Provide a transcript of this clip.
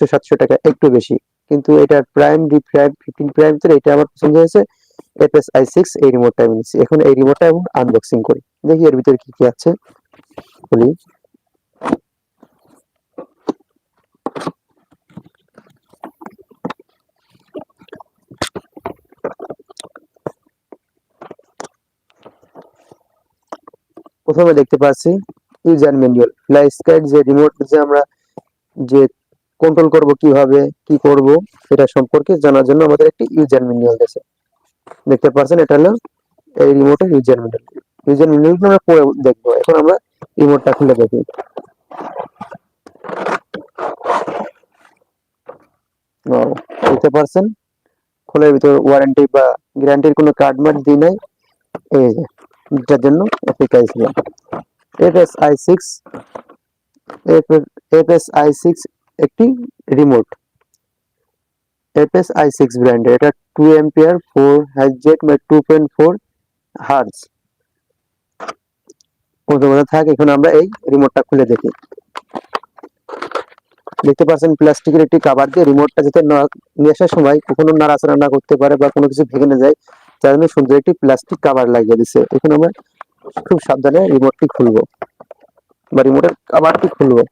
600-700 টাকা একটু বেশি, কিন্তু এটার প্রাইম ডি প্রাইম 15 প্রাইম এটা আমার পছন্দ হয়েছে। এপিএস i6 এই রিমোটটা আমি নিচ্ছি। এখন এই রিমোটটা এবং আনবক্সিং করি, দেখি এর ভিতরে কি কি আছে। খুলি। প্রথমে দেখতে পাচ্ছি ইউজার ম্যানুয়াল, ফ্ল্যাশ স্কাইড যে রিমোট যে আমরা যে কন্ট্রোল করব কিভাবে কি করব এটা সম্পর্কে জানার জন্য আমাদের একটি ইউজার ম্যানুয়াল আছে। দেখতে পাচ্ছেন এটা হলো এই রিমোটের ইউজার ম্যানুয়াল। ইউজার ম্যানুয়ালটা আমরা পরে দেখবো, এখন আমরা রিমোটটা খুলে দেখি। দেখতে পাচ্ছেন খোলার ভিতর ওয়ারেন্টি বা গ্যারান্টির কোনো কার্ড মার্ড দিই নাই, এই যে এটার জন্য অপেক্ষায় ছিলাম। এপিএস i6 এপিএস i6 একটি রিমোট, এপিএস i6 ব্র্যান্ডের, এটা 2 এম্পিয়ার 4 হাইজেট বা 2.4 হার্জ কতগুলো থাকে। এখন আমরা এই রিমোটটা খুলে দেখি। দেখতে পাচ্ছেন প্লাস্টিকের একটি কভার দিয়ে রিমোটটা যাতে নিয়ে আসার সময় কখনো নাড়াচাড়া না করতে পারে বা কোনো কিছু ভেঙে না যায়, তার জন্য সুন্দর একটি প্লাস্টিক কভার লাগিয়ে দিচ্ছে। এখন আমরা খুব সাবধানে রিমোটটি খুলবো বা রিমোটের কভারটি খুলবো।